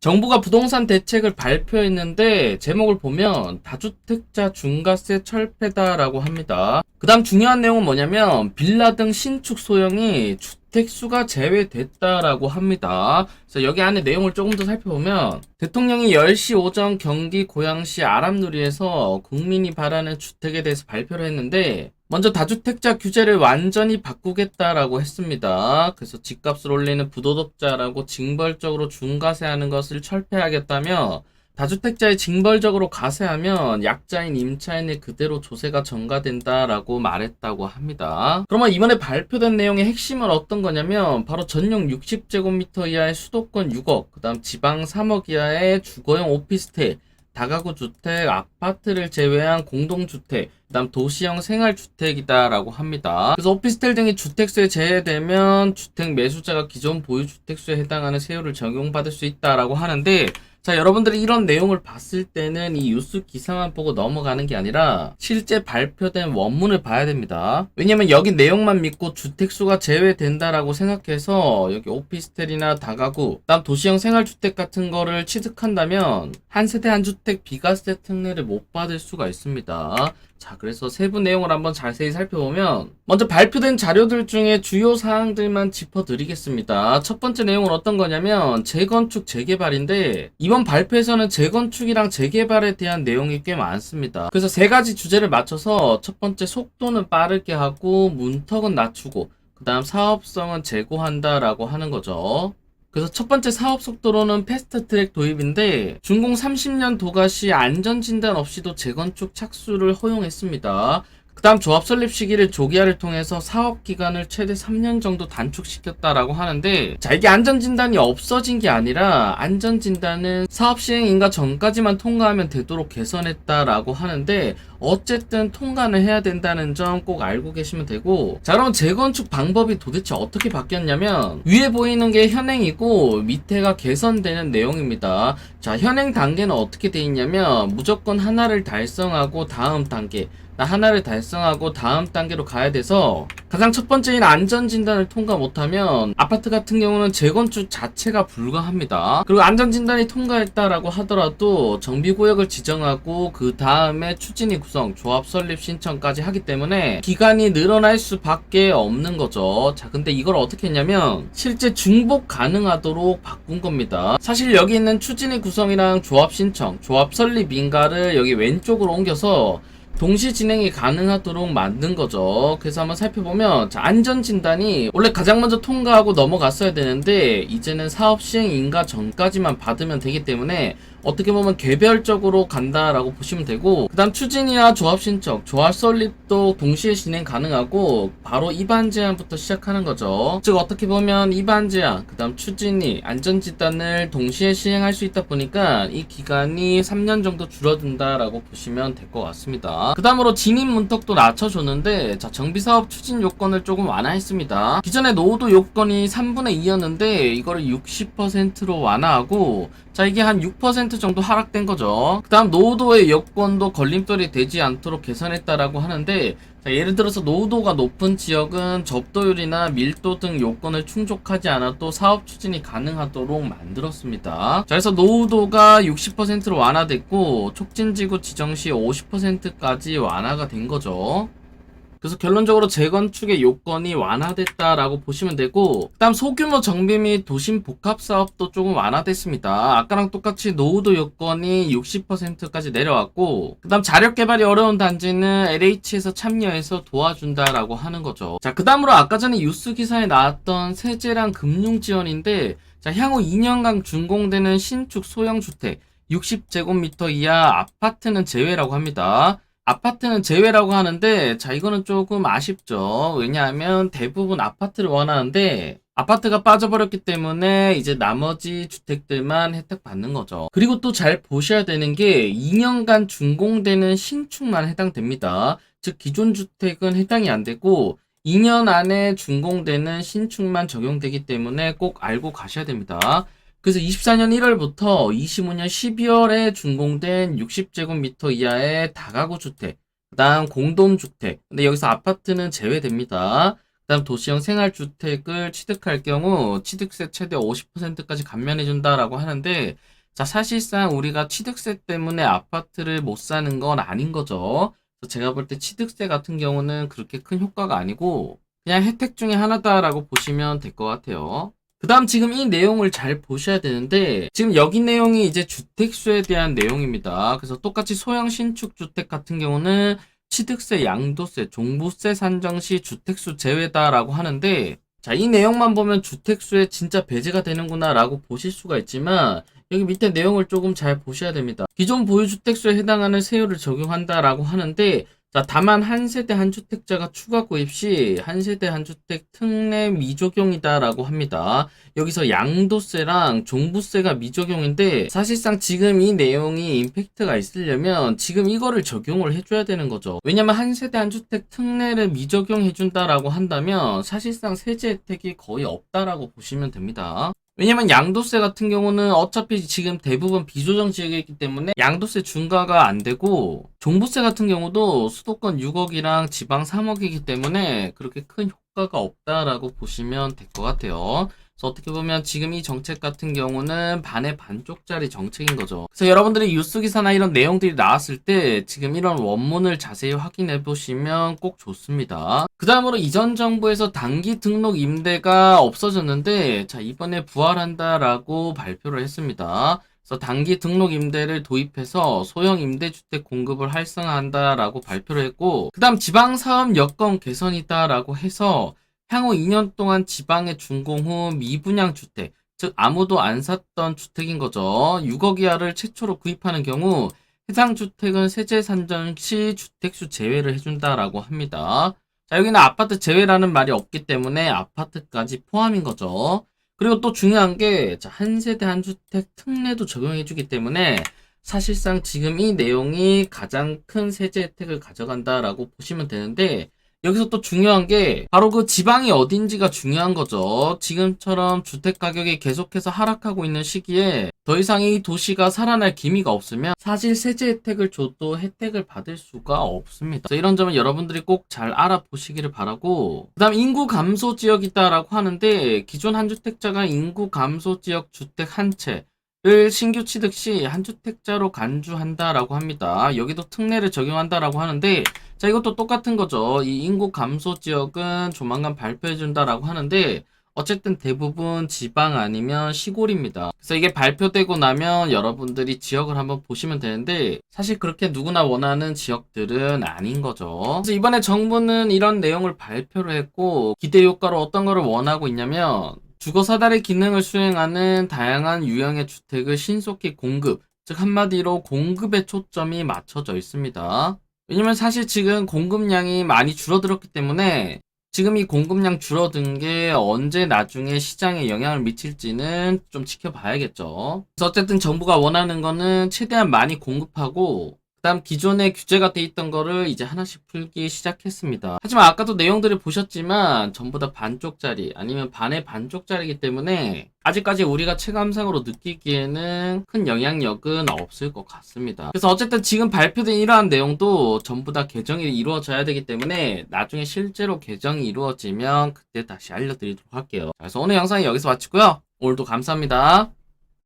정부가 부동산 대책을 발표했는데 제목을 보면 다주택자 중과세 철폐다라고 합니다. 그 다음 중요한 내용은 뭐냐면 빌라 등 신축 소형이 주택수가 제외됐다라고 합니다. 그래서 여기 안에 내용을 조금 더 살펴보면 대통령이 10시 오전 경기 고양시 아람누리에서 국민이 바라는 주택에 대해서 발표를 했는데 먼저 다주택자 규제를 완전히 바꾸겠다라고 했습니다. 그래서 집값을 올리는 부도덕자라고 징벌적으로 중과세하는 것을 철폐하겠다며 다주택자에 징벌적으로 과세하면 약자인 임차인의 그대로 조세가 전가된다라고 말했다고 합니다. 그러면 이번에 발표된 내용의 핵심은 어떤 거냐면 바로 전용 60제곱미터 이하의 수도권 6억, 그 다음 지방 3억 이하의 주거용 오피스텔, 다가구 주택, 아파트를 제외한 공동주택, 그 다음 도시형 생활주택이다라고 합니다. 그래서 오피스텔 등이 주택수에 제외되면 주택 매수자가 기존 보유 주택수에 해당하는 세율을 적용받을 수 있다라고 하는데, 자, 여러분들이 이런 내용을 봤을 때는 이 뉴스 기사만 보고 넘어가는 게 아니라 실제 발표된 원문을 봐야 됩니다. 왜냐면 여기 내용만 믿고 주택수가 제외된다라고 생각해서 여기 오피스텔이나 다가구, 그다음 도시형 생활주택 같은 거를 취득한다면 한 세대 한 주택 비과세 특례를 못 받을 수가 있습니다. 자, 그래서 세부 내용을 한번 자세히 살펴보면 먼저 발표된 자료들 중에 주요 사항들만 짚어드리겠습니다. 첫 번째 내용은 어떤 거냐면 재건축 재개발인데 이번 발표에서는 재건축이랑 재개발에 대한 내용이 꽤 많습니다. 그래서 세 가지 주제를 맞춰서 첫 번째 속도는 빠르게 하고 문턱은 낮추고 그 다음 사업성은 제고한다라고 하는 거죠. 그래서 첫 번째 사업 속도로는 패스트트랙 도입인데 준공 30년 도가 시 안전진단 없이도 재건축 착수를 허용했습니다. 그 다음 조합 설립 시기를 조기화를 통해서 사업 기간을 최대 3년 정도 단축시켰다라고 하는데, 자, 이게 안전진단이 없어진 게 아니라 안전진단은 사업 시행 인가 전까지만 통과하면 되도록 개선했다라고 하는데, 어쨌든 통과는 해야 된다는 점 꼭 알고 계시면 되고, 자, 그럼 재건축 방법이 도대체 어떻게 바뀌었냐면 위에 보이는 게 현행이고 밑에가 개선되는 내용입니다. 자, 현행 단계는 어떻게 돼 있냐면 무조건 하나를 달성하고 다음 단계, 하나를 달성하고 다음 단계로 가야 돼서 가장 첫 번째인 안전진단을 통과 못하면 아파트 같은 경우는 재건축 자체가 불가합니다. 그리고 안전진단이 통과했다라고 하더라도 정비구역을 지정하고 그 다음에 추진위 구성, 조합 설립 신청까지 하기 때문에 기간이 늘어날 수밖에 없는 거죠. 자, 근데 이걸 어떻게 했냐면 실제 중복 가능하도록 바꾼 겁니다. 사실 여기 있는 추진위 구성이랑 조합 신청, 조합 설립 인가를 여기 왼쪽으로 옮겨서 동시 진행이 가능하도록 만든 거죠. 그래서 한번 살펴보면, 자, 안전진단이 원래 가장 먼저 통과하고 넘어갔어야 되는데 이제는 사업 시행 인가 전까지만 받으면 되기 때문에 어떻게 보면 개별적으로 간다라고 보시면 되고, 그 다음 추진이나 조합 신청, 조합 설립도 동시에 진행 가능하고 바로 입안 제한부터 시작하는 거죠. 즉 어떻게 보면 입안 제한, 그 다음 추진이, 안전진단을 동시에 시행할 수 있다 보니까 이 기간이 3년 정도 줄어든다라고 보시면 될 것 같습니다. 그 다음으로 진입 문턱도 낮춰줬는데, 자, 정비사업 추진 요건을 조금 완화했습니다. 기존의 노후도 요건이 3분의 2였는데 이거를 60%로 완화하고, 자, 이게 한 6% 정도 하락된 거죠. 그 다음 노후도의 여건도 걸림돌이 되지 않도록 개선했다라고 하는데, 자, 예를 들어서 노후도가 높은 지역은 접도율이나 밀도 등 요건을 충족하지 않아도 사업 추진이 가능하도록 만들었습니다. 자, 그래서 노후도가 60%로 완화됐고 촉진지구 지정 시 50%까지 완화가 된 거죠. 그래서 결론적으로 재건축의 요건이 완화됐다라고 보시면 되고, 그 다음 소규모 정비 및 도심 복합 사업도 조금 완화됐습니다. 아까랑 똑같이 노후도 요건이 60%까지 내려왔고, 그 다음 자력 개발이 어려운 단지는 LH에서 참여해서 도와준다라고 하는 거죠. 자, 그 다음으로 아까 전에 뉴스 기사에 나왔던 세제랑 금융 지원인데, 자, 향후 2년간 준공되는 신축 소형주택 60제곱미터 이하 아파트는 제외라고 합니다. 아파트는 제외라고 하는데, 자, 이거는 조금 아쉽죠. 왜냐하면 대부분 아파트를 원하는데 아파트가 빠져버렸기 때문에 이제 나머지 주택들만 혜택 받는 거죠. 그리고 또 잘 보셔야 되는 게 2년간 준공되는 신축만 해당됩니다. 즉 기존 주택은 해당이 안 되고 2년 안에 준공되는 신축만 적용되기 때문에 꼭 알고 가셔야 됩니다. 그래서 24년 1월부터 25년 12월에 준공된 60제곱미터 이하의 다가구 주택, 그 다음 공동주택, 근데 여기서 아파트는 제외됩니다. 그다음 도시형 생활주택을 취득할 경우 취득세 최대 50%까지 감면해준다라고 하는데, 자, 사실상 우리가 취득세 때문에 아파트를 못 사는 건 아닌 거죠. 그래서 제가 볼 때 취득세 같은 경우는 그렇게 큰 효과가 아니고 그냥 혜택 중에 하나다라고 보시면 될 것 같아요. 그 다음 지금 이 내용을 잘 보셔야 되는데, 지금 여기 내용이 이제 주택수에 대한 내용입니다. 그래서 똑같이 소형 신축 주택 같은 경우는 취득세, 양도세, 종부세 산정 시 주택수 제외다라고 하는데, 자, 이 내용만 보면 주택수에 진짜 배제가 되는구나 라고 보실 수가 있지만, 여기 밑에 내용을 조금 잘 보셔야 됩니다. 기존 보유주택수에 해당하는 세율을 적용한다라고 하는데, 자, 다만 한 세대 한 주택자가 추가 구입 시 한 세대 한 주택 특례 미적용이다라고 합니다. 여기서 양도세랑 종부세가 미적용인데, 사실상 지금 이 내용이 임팩트가 있으려면 지금 이거를 적용을 해줘야 되는 거죠. 왜냐면 한 세대 한 주택 특례를 미적용해준다라고 한다면 사실상 세제 혜택이 거의 없다라고 보시면 됩니다. 왜냐면 양도세 같은 경우는 어차피 지금 대부분 비조정 지역에 있기 때문에 양도세 중과가 안 되고, 종부세 같은 경우도 수도권 6억이랑 지방 3억이기 때문에 그렇게 큰 효과가 없다라고 보시면 될 것 같아요. 그래서 어떻게 보면 지금 이 정책 같은 경우는 반의 반쪽짜리 정책인 거죠. 그래서 여러분들이 뉴스 기사나 이런 내용들이 나왔을 때 지금 이런 원문을 자세히 확인해 보시면 꼭 좋습니다. 그 다음으로 이전 정부에서 단기 등록 임대가 없어졌는데, 자, 이번에 부활한다라고 발표를 했습니다. 그래서 단기 등록 임대를 도입해서 소형 임대주택 공급을 활성화한다라고 발표를 했고, 그 다음 지방사업 여건 개선이다라고 해서 향후 2년 동안 지방에 준공 후 미분양 주택, 즉 아무도 안 샀던 주택인 거죠. 6억 이하를 최초로 구입하는 경우 해당 주택은 세제 산정 시 주택수 제외를 해준다라고 합니다. 자, 여기는 아파트 제외라는 말이 없기 때문에 아파트까지 포함인 거죠. 그리고 또 중요한 게, 자, 한 세대 한 주택 특례도 적용해주기 때문에 사실상 지금 이 내용이 가장 큰 세제 혜택을 가져간다라고 보시면 되는데, 여기서 또 중요한 게 바로 그 지방이 어딘지가 중요한 거죠. 지금처럼 주택 가격이 계속해서 하락하고 있는 시기에 더 이상 이 도시가 살아날 기미가 없으면 사실 세제 혜택을 줘도 혜택을 받을 수가 없습니다. 그래서 이런 점은 여러분들이 꼭 잘 알아보시기를 바라고, 그 다음 인구 감소 지역이다라고 하는데, 기존 한주택자가 인구 감소 지역 주택 한 채를 신규 취득 시 한주택자로 간주한다라고 합니다. 여기도 특례를 적용한다라고 하는데, 자, 이것도 똑같은 거죠. 이 인구 감소 지역은 조만간 발표해준다라고 하는데, 어쨌든 대부분 지방 아니면 시골입니다. 그래서 이게 발표되고 나면 여러분들이 지역을 한번 보시면 되는데, 사실 그렇게 누구나 원하는 지역들은 아닌 거죠. 그래서 이번에 정부는 이런 내용을 발표를 했고, 기대 효과로 어떤 거를 원하고 있냐면, 주거 사다리 기능을 수행하는 다양한 유형의 주택을 신속히 공급, 즉 한마디로 공급에 초점이 맞춰져 있습니다. 왜냐면 사실 지금 공급량이 많이 줄어들었기 때문에 지금 이 공급량 줄어든 게 언제 나중에 시장에 영향을 미칠지는 좀 지켜봐야겠죠. 그래서 어쨌든 정부가 원하는 거는 최대한 많이 공급하고, 그 다음 기존에 규제가 돼 있던 거를 이제 하나씩 풀기 시작했습니다. 하지만 아까도 내용들을 보셨지만 전부 다 반쪽짜리 아니면 반의 반쪽짜리이기 때문에 아직까지 우리가 체감상으로 느끼기에는 큰 영향력은 없을 것 같습니다. 그래서 어쨌든 지금 발표된 이러한 내용도 전부 다 개정이 이루어져야 되기 때문에 나중에 실제로 개정이 이루어지면 그때 다시 알려드리도록 할게요. 그래서 오늘 영상은 여기서 마치고요. 오늘도 감사합니다.